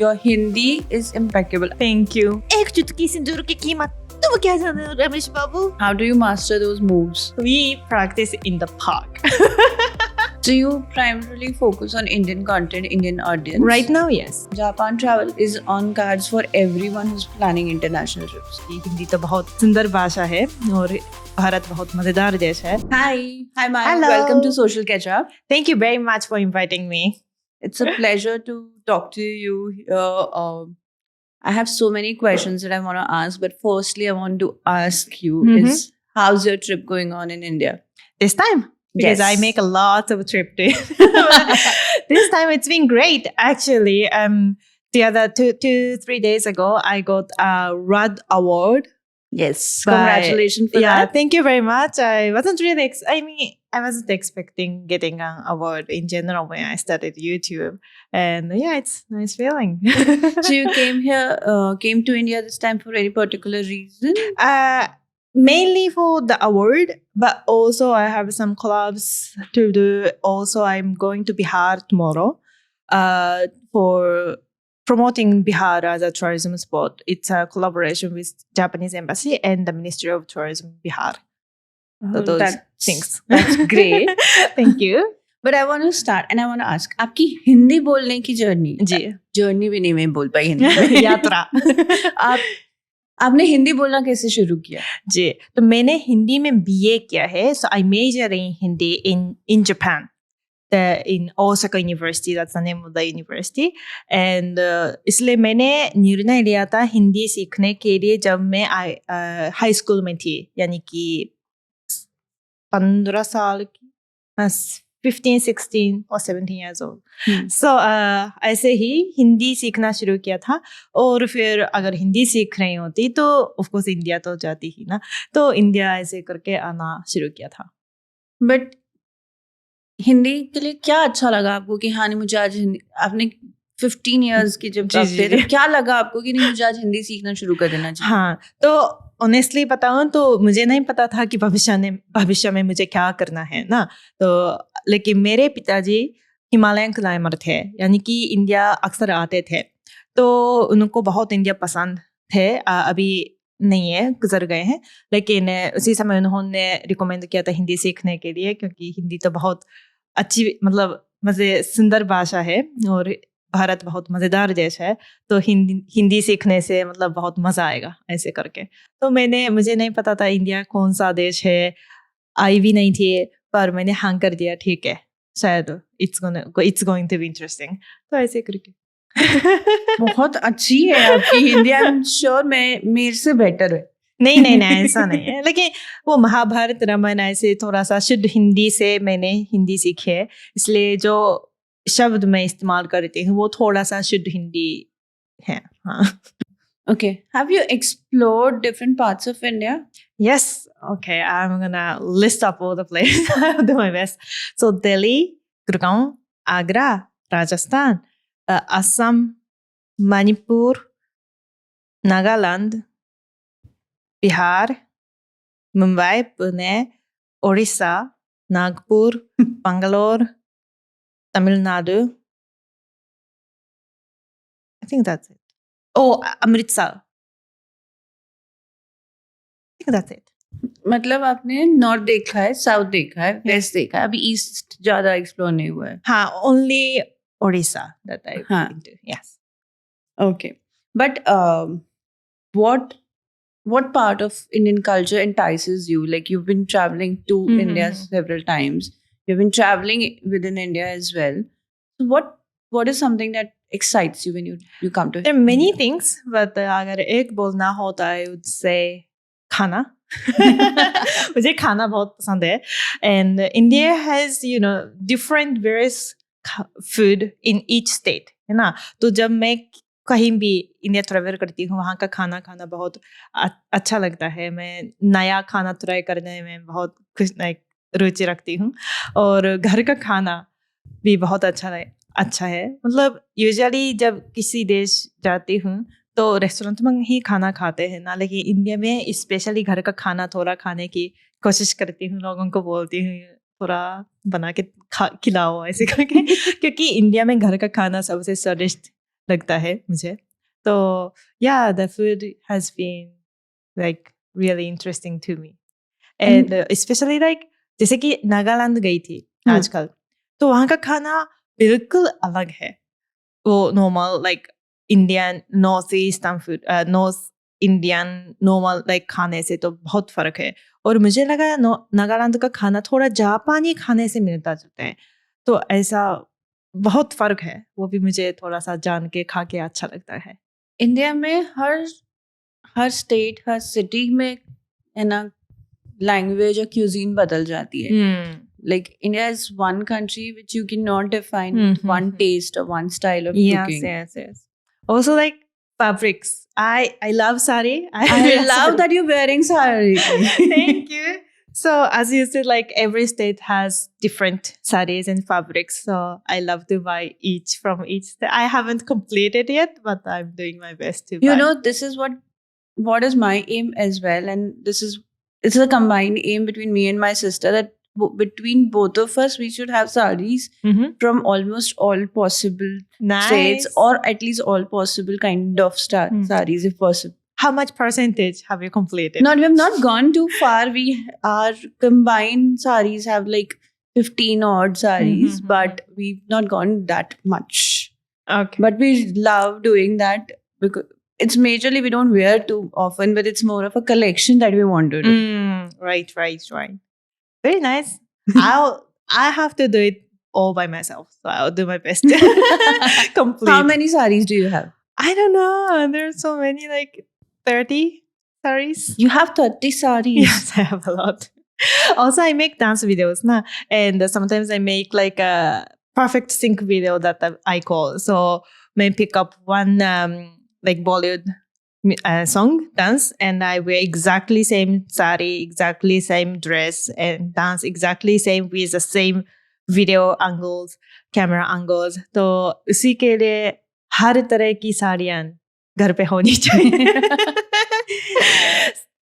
Your Hindi is impeccable. Thank you. एक चुटकी सिंदूर की कीमत तुम क्या जानो रमेश बाबू? How do you master those moves? We practice in the park. So you primarily focus on Indian content, Indian audience. Right now, yes. Japan travel is on cards for everyone who's planning international trips. Hindi तो बहुत सुंदर भाषा है और भारत बहुत मजेदार देश है. Hi Mayo. Hello. Welcome to Social Ketchup. Thank you very much for inviting me. It's a pleasure to talk to you. I have so many questions that I want to ask, but firstly, I want to ask you is how's your trip going on in India? This time? Because Yes. I make a lot of trip to this time it's been great actually. The other 3 days ago I got a RUD award. Yes. But- Congratulations for Yeah, that. thank you very much. I wasn't really I wasn't expecting getting an award in general when I started YouTube, and yeah, it's a nice feeling. So you came to India this time for any particular reason? Mainly for the award, but also I have some clubs to do. Also, I'm going to Bihar tomorrow for promoting Bihar as a tourism spot. It's a collaboration with Japanese Embassy and the Ministry of Tourism Bihar. So those things. That's great. Thank you. But I want to start and I want to ask, आपकी हिंदी बोलने की journey जी. Journey भी नहीं मैं बोल पाई हिंदी में। यात्रा. आपने हिंदी बोलना कैसे शुरू किया? जी. तो मैंने हिंदी में BA किया है. So I major in Hindi in Japan. In Osaka University, that's the name of the university. And इसलिए मैंने निर्णय लिया था हिंदी सीखने के लिए जब मैं हाई स्कूल में थी, यानी कि 15 साल की, 15, 16 or 17 years old. So ऐसे ही हिंदी सीखना शुरू किया था. और फिर अगर हिंदी सीख रही होती तो ऑफ कोर्स इंडिया तो जाती ही ना, तो इंडिया ऐसे करके आना शुरू किया था. बट हिंदी के लिए क्या अच्छा लगा आपको कि हाँ नहीं मुझे आज हिंदी, आपने 15 इयर्स की जब जी, आप जी, थे जी. तब क्या लगा आपको कि नहीं मुझे आज हिंदी सीखना शुरू कर देना चाहिए? हाँ, तो ऑनेस्टली बताऊं तो मुझे नहीं पता था कि भविष्य में मुझे क्या करना है ना. तो लेकिन मेरे पिताजी हिमालयन क्लाइंबर थे, यानी कि इंडिया अक्सर आते थे, तो उनको बहुत इंडिया पसंद थे. अभी नहीं है, गुजर गए हैं, लेकिन उसी समय उन्होंने रिकमेंड किया था हिंदी सीखने के लिए, क्योंकि हिंदी तो बहुत अच्छी, मतलब सुंदर भाषा है और भारत बहुत मज़ेदार देश है, तो हिंदी सीखने से मतलब बहुत मज़ा आएगा ऐसे करके. तो मुझे नहीं पता था इंडिया कौन सा देश है, आई भी नहीं थी, पर मैंने हाँ कर दिया, ठीक है शायद it's going to be interesting, तो ऐसे करके. बहुत अच्छी है आपकी हिंदी. आई एम श्योर मेरे से बेटर है. नहीं ऐसा नहीं है, लेकिन वो महाभारत रामायण ऐसे थोड़ा सा शुद्ध हिंदी से मैंने हिंदी सीखी है, इसलिए जो शब्द मैं इस्तेमाल करती हूँ वो थोड़ा सा शुद्ध हिंदी है. हाँ. Okay. Have you explored different parts of India? Yes. Okay. I'm gonna list up all the places. I'll do my best. So Delhi, Gurgaon, Agra, Rajasthan, Assam, Manipur, Nagaland, Bihar, Mumbai, Pune, Orissa, Nagpur, Bangalore, Tamil Nadu. I think that's it. Oh, Amritsar. I think that's it. मतलब आपने north देखा है, south देखा है, waste देखा है, अभी east ज्यादा एक्सप्लोर नहीं हुआ है. हाँ, only Orissa that I've हाँ. been to. Yes. Okay. But what part of Indian culture entices you? Like you've been traveling to India several times. You've been traveling within India as well. So what is something that excites you when you come to There are many things, but अगर एक बोलना हो तो I would say खाना. मुझे खाना बहुत पसंद है. And India has, different various food in each state, है ना. तो जब मैं कहीं भी इंडिया ट्रैवल करती हूँ, वहाँ का खाना खाना बहुत अच्छा लगता है. मैं नया खाना ट्राई करने में बहुत रुचि रखती हूँ, और घर का खाना भी बहुत अच्छा है. मतलब यूजुअली जब किसी देश जाती हूँ तो रेस्टोरेंट में ही खाना खाते हैं ना, लेकिन इंडिया में स्पेशली घर का खाना थोड़ा खाने की कोशिश करती हूँ. लोगों को बोलती हूँ थोड़ा बना के खिलाओ ऐसे करके, क्योंकि इंडिया में घर का खाना सबसे स्वादिष्ट लगता है मुझे. तो yeah, the food has been like really interesting to me. And especially like जैसे कि नागालैंड गई थी आजकल, तो वहाँ का खाना बिल्कुल अलग है. वो normal like Indian north eastern food, north Indian normal like खाने से तो बहुत फर्क है. और मुझे लगा नागालैंड का खाना थोड़ा जापानी खाने से मिलता जुलता है. तो ऐसा बहुत फर्क है. वो भी मुझे थोड़ा सा जान के खा के अच्छा लगता है. इंडिया में हर स्टेट हर सिटी में है ना लैंग्वेज और क्यूजीन बदल जाती है. Like India is one country which you cannot define with one taste or one style of cooking. Yes. Also like fabrics. I love saree. I love that you're wearing saree. Thank you. So as you said, like every state has different sarees and fabrics. So I love to buy each from each state. I haven't completed yet, but I'm doing my best to buy. You know, this is what is my aim as well, and it's a combined aim between me and my sister that between both of us we should have sarees from almost all possible states, or at least all possible kind of sarees if possible. How much percentage have you completed? We have not gone too far. Our combined sarees have like 15 odd sarees, but we've not gone that much. Okay. But we love doing that because it's majorly we don't wear too often, but it's more of a collection that we want to do. Right. Very nice. I have to do it all by myself, so I'll do my best to complete. How many sarees do you have? I don't know. There are so many, like 30 sarees. You have 30 sarees? Yes, I have a lot. Also, I make dance videos, and sometimes I make like a perfect sync video that I call. So I pick up one like Bollywood song, dance, and I wear exactly same saree, exactly same dress, and dance exactly same with the same video angles, camera angles. तो उसी के लिए हर तरह की साड़ियाँ घर पे होनी चाहिए.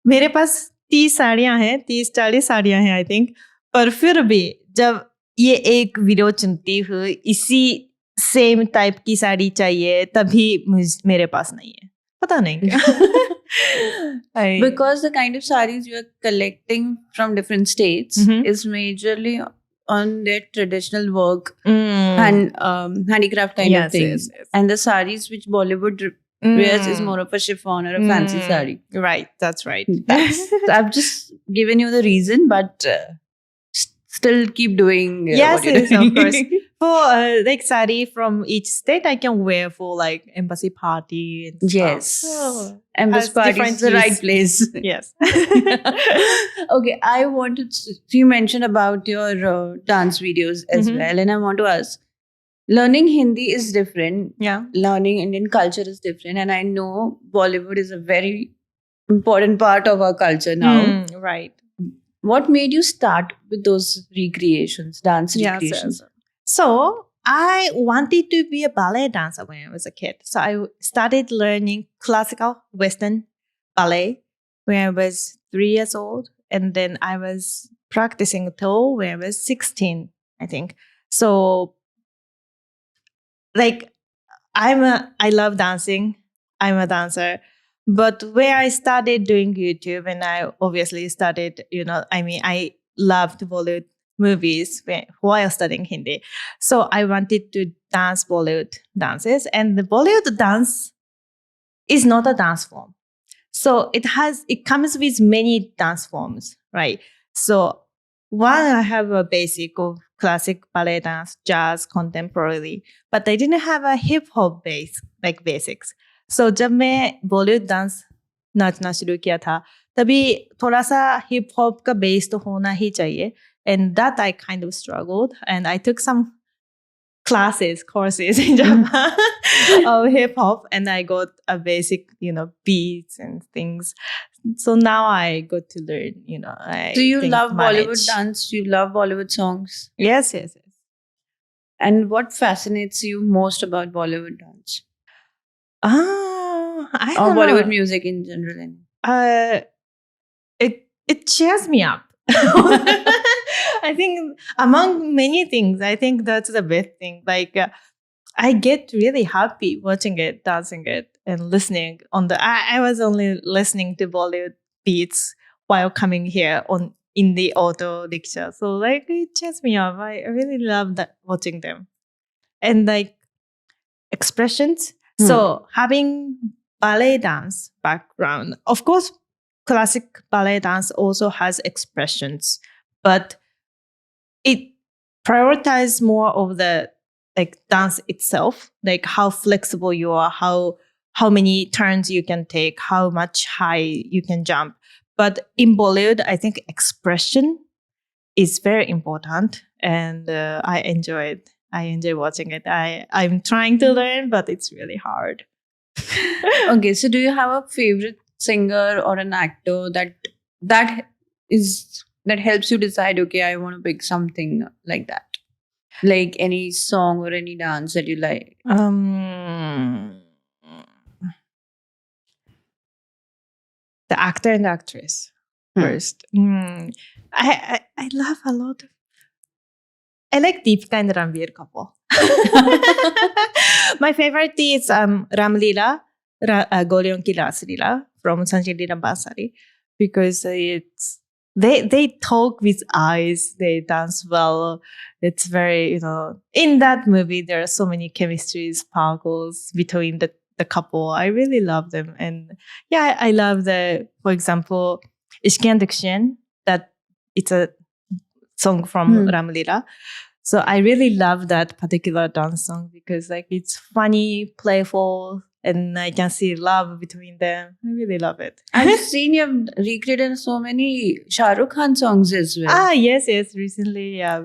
मेरे पास 30 साड़ियाँ हैं, 30-40 साड़ियाँ हैं आई थिंक. पर फिर भी जब ये एक वीडियो चुनती हूँ इसी सेम टाइप की साड़ी चाहिए, तभी मेरे पास नहीं है. पता नहीं क्या. Because the kind of sarees you are collecting from different states is majorly on their traditional work and handicraft kind of things. Yes. And the sarees which Bollywood wears is more of a chiffon or a fancy saree. Right, that's right. I've just given you the reason, but still keep doing yes, what you're yes, of course. doing. For like saree from each state, I can wear for like embassy party and Yes. stuff. Embassy party is the right place. Yes. Okay, I wanted to, you mentioned about your dance videos as well, and I want to ask, learning Hindi is different. Yeah. Learning Indian culture is different, and I know Bollywood is a very important part of our culture now. Right. What made you start with those recreations, dance recreations? So I wanted to be a ballet dancer when I was a kid. So I started learning classical Western ballet when I was 3 years old. And then I was practicing till when I was 16, I think. So like I love dancing. I'm a dancer. But where I started doing YouTube, and I obviously started, I loved Bollywood movies while studying Hindi. So I wanted to dance Bollywood dances. And the Bollywood dance is not a dance form. So it comes with many dance forms, right? So one, I have a basic of classic ballet dance, jazz, contemporary, but I didn't have a hip hop base, like basics. So जब मैं Bollywood dance नाचना शुरू किया था तभी थोड़ा सा hip hop का बेस तो होना ही चाहिए. And that I kind of struggled, and I took some courses in Japan of hip hop, and I got a basic, beats and things. So now I got to learn, Do you love Bollywood dance? Do you love Bollywood songs? Yes. And what fascinates you most about Bollywood dance? I don't know. Bollywood know. Music in general. It cheers me up. I think among many things, I think that's the best thing. Like I get really happy watching it, dancing it, and listening on the. I was only listening to Bollywood beats while coming here on in the auto rickshaw. So like it cheers me up. I really love that watching them and like expressions. So having ballet dance background, of course, classic ballet dance also has expressions, but it prioritizes more of the like dance itself, like how flexible you are, how many turns you can take, how much high you can jump. But in Bollywood, I think expression is very important, and I enjoy it. I enjoy watching it. I'm trying to learn, but it's really hard. Okay, so do you have a favorite singer or an actor that that helps you decide, okay, I want to pick something like that? Like any song or any dance that you like? The actor and the actress first. I love a lot of. I like Deepika and Ranveer couple. My favorite is Ramlila, Golyon Ki Raslila from Sanjay Leela Basari, because it's they talk with eyes, they dance well. It's very, in that movie there are so many chemistries, sparkles between the couple. I really love them. And yeah, I love for example, Ishki and Dikshin, that it's a song from Ramlila. So I really love that particular dance song because like it's funny, playful, and I can see love between them. I really love it. I've seen you have recreated so many Shah Rukh Khan songs as well. Yes. Recently, we are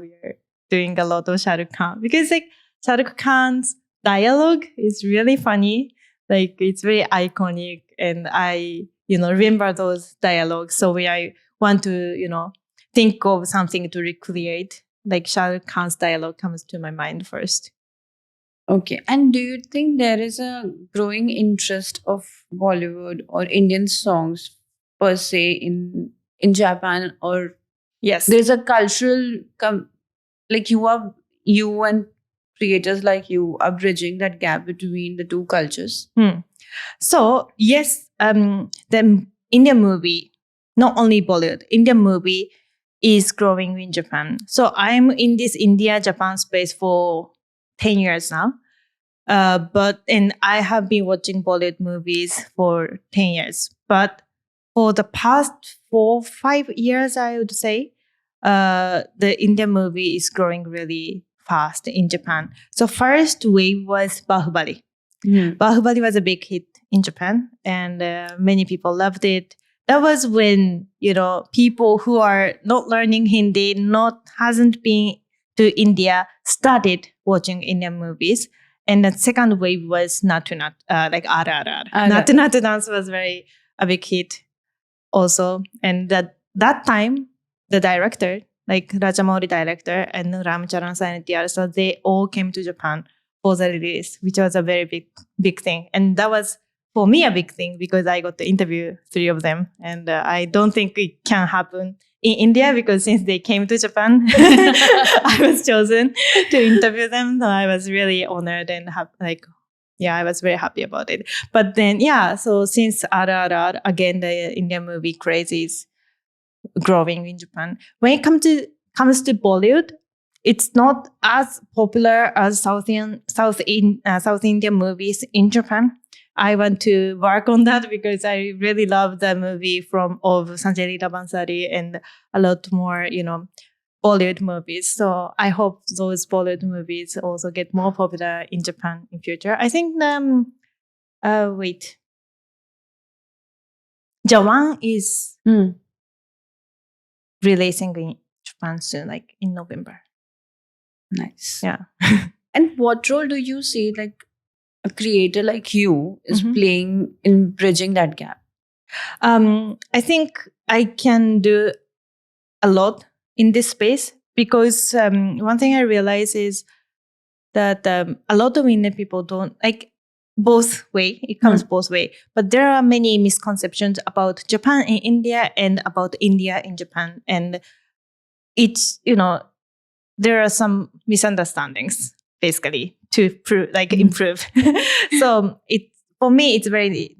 doing a lot of Shah Rukh Khan because like Shah Rukh Khan's dialogue is really funny. Like it's very iconic, and I remember those dialogues. So when I want to think of something to recreate, like Shah Rukh Khan's dialogue comes to my mind first. Okay. And do you think there is a growing interest of Bollywood or Indian songs per se in Japan? Or Yes, there's a cultural like you and creators like you are bridging that gap between the two cultures? So yes, the Indian movie, not only Bollywood, Indian movie is growing in Japan. So I'm in this India-Japan space for 10 years now. And I have been watching Bollywood movies for 10 years. But for the past 4-5 years, I would say, the Indian movie is growing really fast in Japan. So first wave was Bahubali. Bahubali was a big hit in Japan, and many people loved it. That was when people who are not learning Hindi, hasn't been to India, started watching Indian movies. And the second wave was Natu Natu, like RRR. Natu Natu Dance was a big hit also. And that time, the director, like Rajamouli director and Ramcharan Sainitiyar, so they all came to Japan for the release, which was a very big thing. And that was, for me, a big thing because I got to interview 3 of them. And I don't think it can happen in India because since they came to Japan, I was chosen to interview them. So I was really honored and I was very happy about it. But then, so since RRR, again, the Indian movie craze is growing in Japan. When it comes to Bollywood, it's not as popular as South Indian movies in Japan. I want to work on that because I really love the movie of Sanjay Leela Bhansali and a lot more, Bollywood movies. So I hope those Bollywood movies also get more popular in Japan in future. I think Jawan is releasing in Japan soon, like in November. Nice. Yeah. And what role do you see like a creator like you is playing in bridging that gap? I think I can do a lot in this space because one thing I realize is that a lot of Indian people don't like both way. It comes both way, but there are many misconceptions about Japan in India and about India in Japan, and it's there are some misunderstandings basically to improve. So for me, it's very,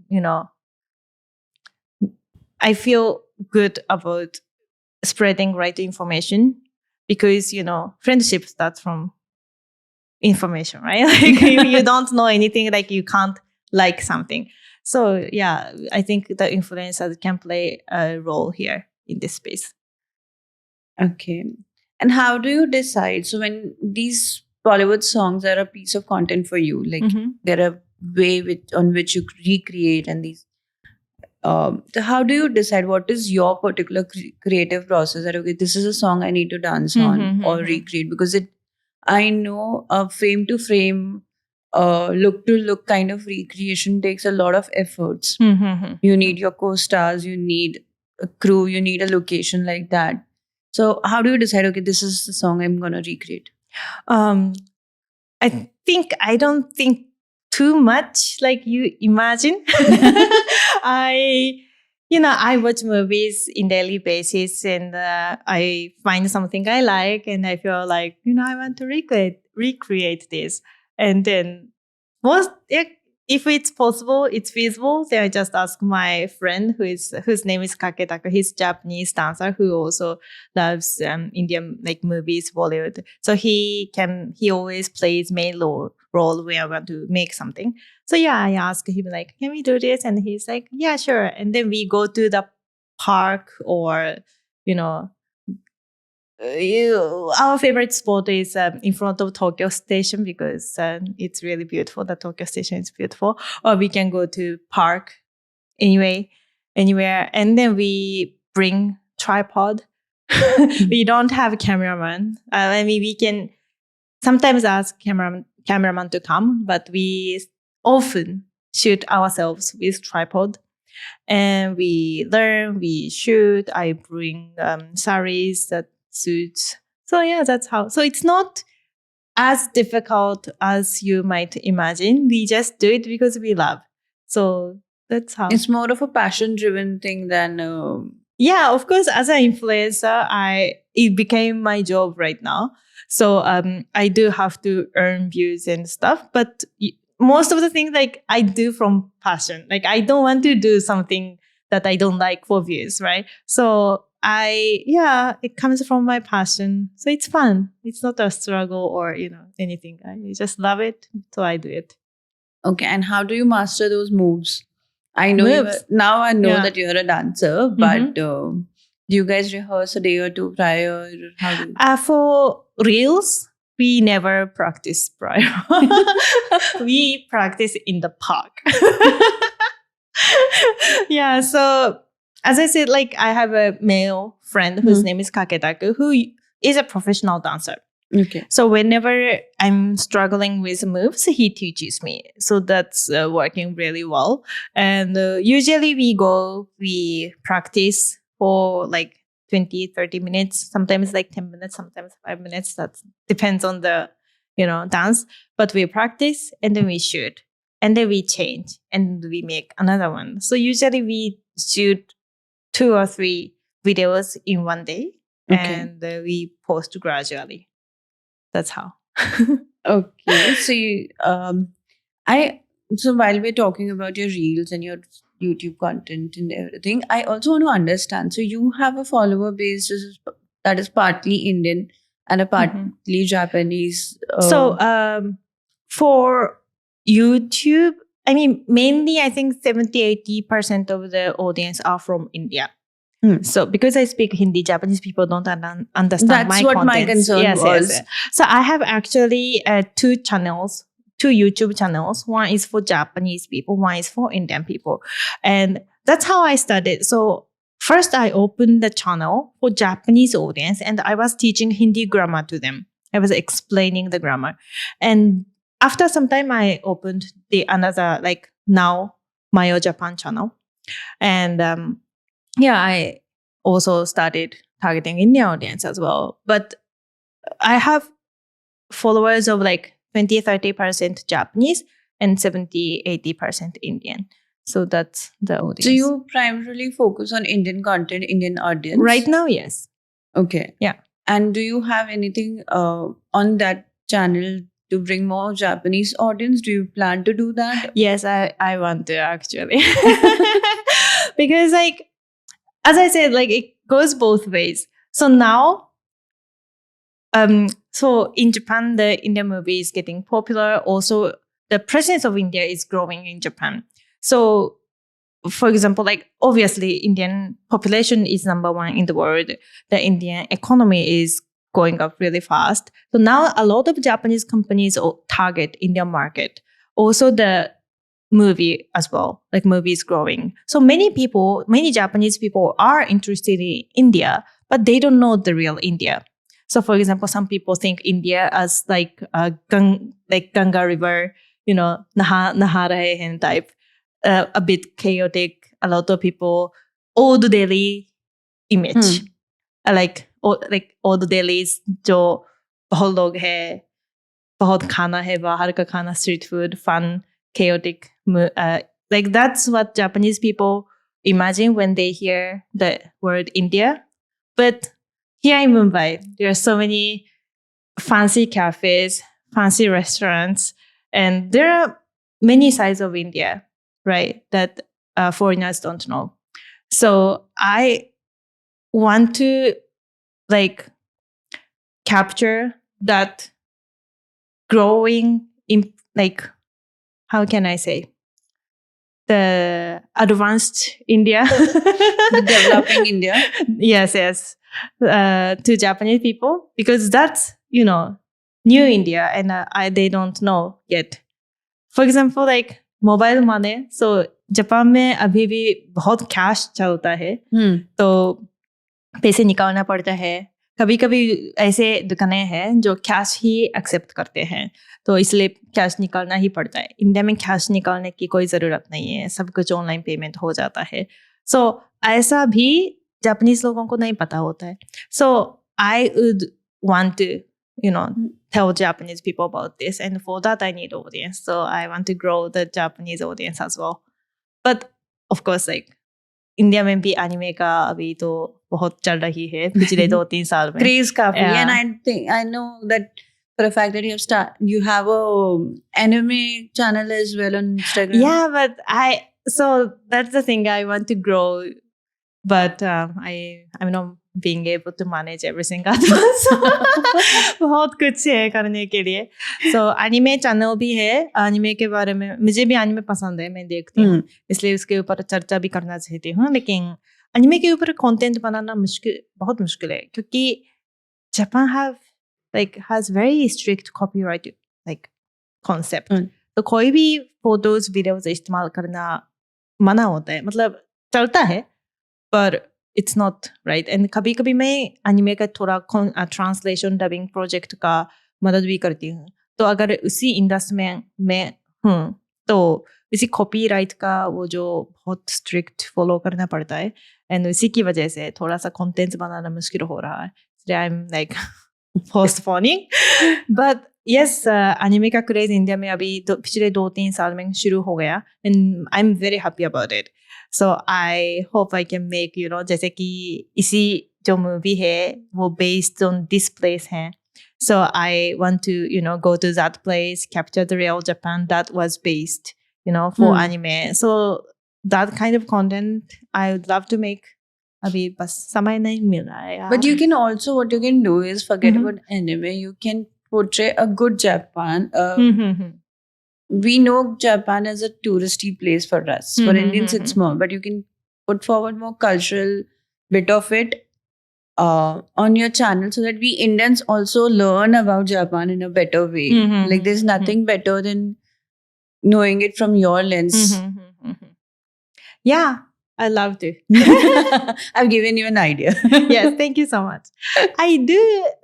I feel good about spreading right information because, friendship starts from information, right? Like you don't know anything, like you can't like something. So yeah, I think the influencers can play a role here in this space. Okay. And how do you decide? So when these Bollywood songs are a piece of content for you, like they're a way on which you recreate and these. So how do you decide what is your particular creative process? That okay, this is a song I need to dance on or recreate because I know a frame to frame, look to look kind of recreation takes a lot of efforts. You need your co-stars, you need a crew, you need a location like that. So how do you decide, okay, this is the song I'm going to recreate? I think I don't think too much like you imagine. I watch movies in daily basis and I find something I like and I feel like, I want to recreate this. And then if it's possible, it's feasible, then I just ask my friend whose name is Kaketaka. He's Japanese dancer who also loves Indian like movies, Bollywood. So he always plays main role when I want to make something. So yeah, I ask him like, can we do this? And he's like, yeah, sure. And then we go to the park or, our favorite spot is in front of Tokyo Station because it's really beautiful. The Tokyo Station is beautiful. Or we can go to park anywhere. And then we bring tripod. We don't have a cameraman. We can sometimes ask cameraman to come, but we often shoot ourselves with tripod. And we learn, we shoot. I bring sarees that suits. So yeah, that's how. So it's not as difficult as you might imagine. We just do it because we love. So that's how. It's more of a passion-driven thing than. Yeah, of course. As an influencer, it became my job right now. So I do have to earn views and stuff, but most of the things like I do from passion. Like I don't want to do something that I don't like for views, right? So it comes from my passion. So it's fun. It's not a struggle or, anything. I just love it. So I do it. Okay. And how do you master those moves? I know now I know that you're a dancer, but do you guys rehearse a day or two prior? How do you? For reels, we never practice prior. We practice in the park. Yeah. So as I said, like I have a male friend whose name is Kaketaku, who is a professional dancer. Okay. So whenever I'm struggling with moves, he teaches me. So that's working really well. And usually we practice for like 20, 30 minutes, sometimes like 10 minutes, sometimes 5 minutes. That depends on the, dance. But we practice and then we shoot and then we change and we make another one. So usually we shoot 2 or 3 videos in one day and we post gradually. That's how. Okay. So so while we're talking about your reels and your YouTube content and everything, I also want to understand. So you have a follower base that is partly Indian and a partly Japanese. So for YouTube, mainly I think 70-80% of the audience are from India. So because I speak Hindi, Japanese people don't understand my content. That's what my concern was. Yes. So I have actually 2 YouTube channels. One is for Japanese people, one is for Indian people. And that's how I started. So first I opened the channel for Japanese audience and I was teaching Hindi grammar to them. I was explaining the grammar. And after some time I opened another like now Mayo Japan channel. And I also started targeting Indian audience as well. But I have followers of like 20-30% Japanese and 70-80% Indian. So that's the audience. So you primarily focus on Indian content, Indian audience? Right now, yes. Okay. Yeah. And do you have anything on that channel to bring more Japanese audience? Do you plan to do that? Yes, I want to actually. Because like, as I said, like it goes both ways. So now, so in Japan, the Indian movie is getting popular. Also, the presence of India is growing in Japan. So, for example, like obviously Indian population is number one in the world. The Indian economy is going up really fast. So now a lot of Japanese companies target Indian market. Also the movie as well, like movie is growing. So many Japanese people are interested in India, but they don't know the real India. So for example, some people think India as like Ganga River, naha rahe hain type. A bit chaotic, a lot of people, old Delhi image. Like old Delhi's जो बहुत लोग है, बहुत खाना है, बाहर का खाना, street food, fun, chaotic. Like that's what Japanese people imagine when they hear the word India. But here in Mumbai, there are so many fancy cafes, fancy restaurants, and there are many sides of India, right, that foreigners don't know. So I want to like capture that growing in, like, how can I say, the advanced India, The developing India. yes, to Japanese people, because that's new India, and they don't know yet. For example, like mobile money. So Japan में अभी भी बहुत cash चलता है, तो पैसे निकालना पड़ता है. कभी कभी ऐसे दुकानें हैं जो कैश ही एक्सेप्ट करते हैं, तो इसलिए कैश निकालना ही पड़ता है. इंडिया में कैश निकालने की कोई ज़रूरत नहीं है, सब कुछ ऑनलाइन पेमेंट हो जाता है. सो ऐसा भी जापानीज लोगों को नहीं पता होता है. So I would want to tell Japanese people about this, and for that I need audience. So I want to grow the Japanese audience as well. But of course, like India में भी anime का अभी तो बहुत चल रही है पिछले 2-3 साल में. Craze काफी. And I know that for a fact that you have a anime channel as well on Instagram. Yeah, but so that's the thing, I want to grow, but I'm not being able to manage everything at once. बहुत कुछ है करने के लिए. So anime channel भी है. Anime के बारे में मुझे भी एनिमे पसंद है, मैं देखती हूँ, इसलिए उसके ऊपर चर्चा भी करना चाहती हूँ. लेकिन एनिमे के ऊपर कंटेंट बनाना बहुत मुश्किल है, क्योंकि Japan has very strict copyright like concept. तो कोई भी फोटोज वीडियोज इस्तेमाल करना मना होता है. मतलब चलता है पर it's not right. And कभी कभी मैं एनिमे का थोड़ा ट्रांसलेशन डबिंग प्रोजेक्ट का मदद भी करती हूँ. तो अगर उसी इंडस्ट्री में मैं हूँ तो इसी कॉपीराइट का वो जो बहुत स्ट्रिक्ट फॉलो करना पड़ता है, एंड उसी की वजह से थोड़ा सा कंटेंट बनाना मुश्किल हो रहा है. I am like postponing. But yes, anime का क्रेज इंडिया में अभी पिछले 2-3 साल में शुरू हो गया, and I am very happy about it. So I hope I can make, जैसे कि इसी जो मूवी है वो based on this place है. So I want to, go to that place, capture the real Japan that was based, for anime. So that kind of content I would love to make. अभी बस समय नहीं मिल रहा है. But you can also, what you can do is forget about anime. You can portray a good Japan. We know Japan as a touristy place for us. For Indians, it's more. But you can put forward more cultural bit of it on your channel, so that we Indians also learn about Japan in a better way. Like there's nothing better than knowing it from your lens. Yeah, I loved it. I've given you an idea. Yes, thank you so much. I do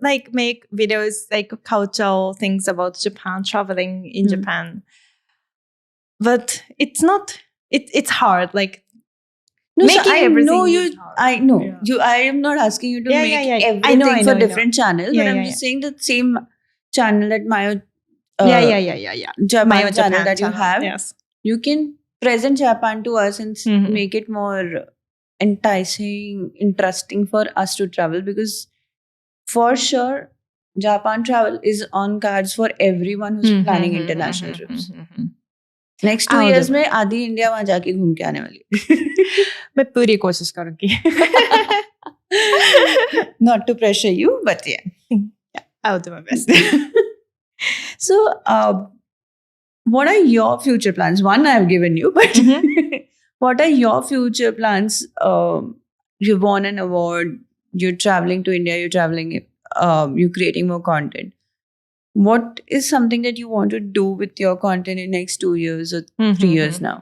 like make videos like cultural things about Japan, traveling in Japan. But it's not, it's hard. Like no, making so I everything know you. is hard. I know Yeah. you. I am not asking you to make everything I know, for different channels. Yeah, but I'm just saying the same channel that Mayo. Yeah. Japan Mayo channel Japan that you channel, have. yes. You can present Japan to us and make it more enticing, interesting for us to travel, because for sure Japan travel is on cards for everyone who's planning international trips. Next 2 years में आधी India वहां जाके घूम के आने वाली. मैं पूरी कोशिश करूंगी. Not to pressure you, but yeah, I'll do my best. So, what are your future plans? One I've given you, but what are your future plans? You won an award. You're traveling to India. You're traveling. You're creating more content. What is something that you want to do with your content in next 2 years or 3 years now?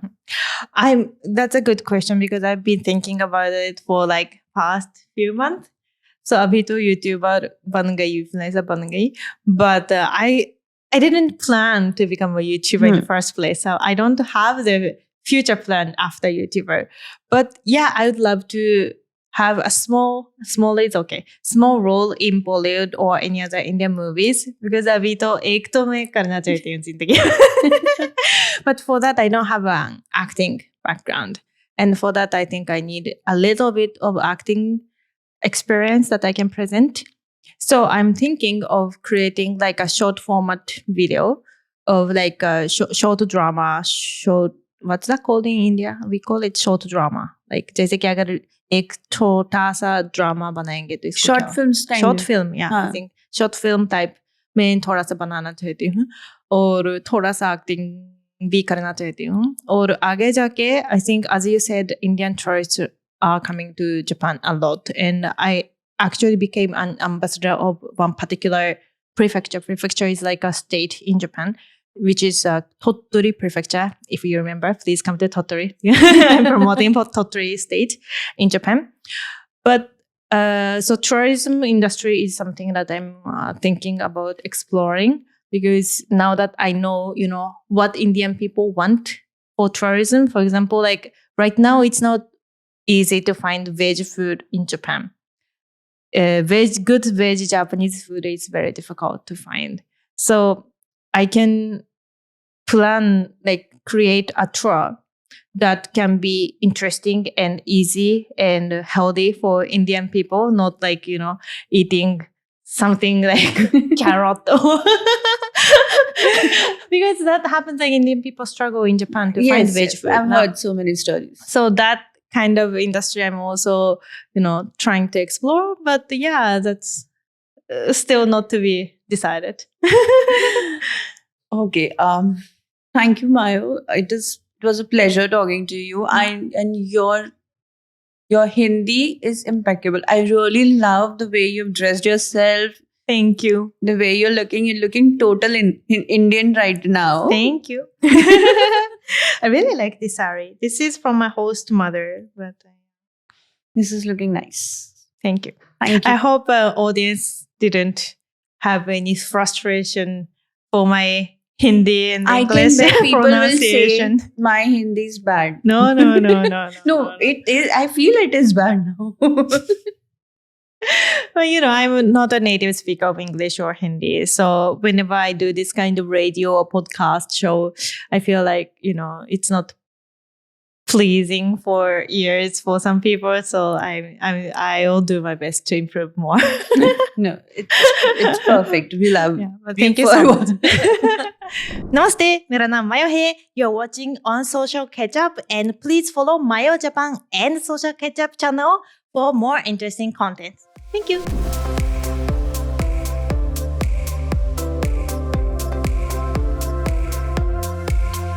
That's a good question because I've been thinking about it for like past few months. So अभी तो YouTuber बन गई, influencer बन गई. But I didn't plan to become a YouTuber in the first place. So I don't have the future plan after YouTuber. But yeah, I would love to have a small role in Bollywood or any other Indian movies because अभी तो एक तो मैं करना चाहती हूँ जिंदगी. But for that, I don't have an acting background. And for that, I think I need a little bit of acting experience that I can present. So I'm thinking of creating like a short format video of like a short drama, what's that called in India? We call it short drama. Like जैसे कि अगर एक छोटा सा drama बनाएंगे तो इसको short films time. Short film, yeah. I think short film type में थोड़ा सा बनाना चाहती हूँ और थोड़ा सा acting भी करना चाहती हूँ और आगे जाके I think as you said Indian tourists are coming to Japan a lot and I actually became an ambassador of one particular prefecture. Prefecture is like a state in Japan, which is Tottori Prefecture. If you remember, please come to Tottori. I'm promoting for Tottori State in Japan. But so tourism industry is something that I'm thinking about exploring because now that I know, what Indian people want for tourism, for example, like right now, it's not easy to find veg food in Japan. Good veg Japanese food is very difficult to find. So I can plan, like create a tour that can be interesting and easy and healthy for Indian people, not like, eating something like carrot. Because that happens, like Indian people struggle in Japan to find veg food. I've heard so many stories. So that kind of industry I'm also, trying to explore. But yeah, that's still not to be decided. Okay. Thank you, Mayo. It was a pleasure talking to you. And your Hindi is impeccable. I really love the way you've dressed yourself. Thank you. The way you're looking total in Indian right now. Thank you. I really like this saree. This is from my host mother. But this is looking nice. Thank you. Thank you. I hope audience didn't have any frustration for my Hindi and English people pronunciation. Will say my Hindi is bad. No. No, it is. I feel it is bad now. Well, I'm not a native speaker of English or Hindi. So whenever I do this kind of radio or podcast show, I feel like, it's not pleasing for ears for some people. So I'll do my best to improve more. No, it's perfect. We love it. Yeah, thank you so much. Namaste, मेरा नाम मायो है. You're watching on Social Ketchup and please follow Mayo Japan and Social Ketchup channel for more interesting content. Thank you.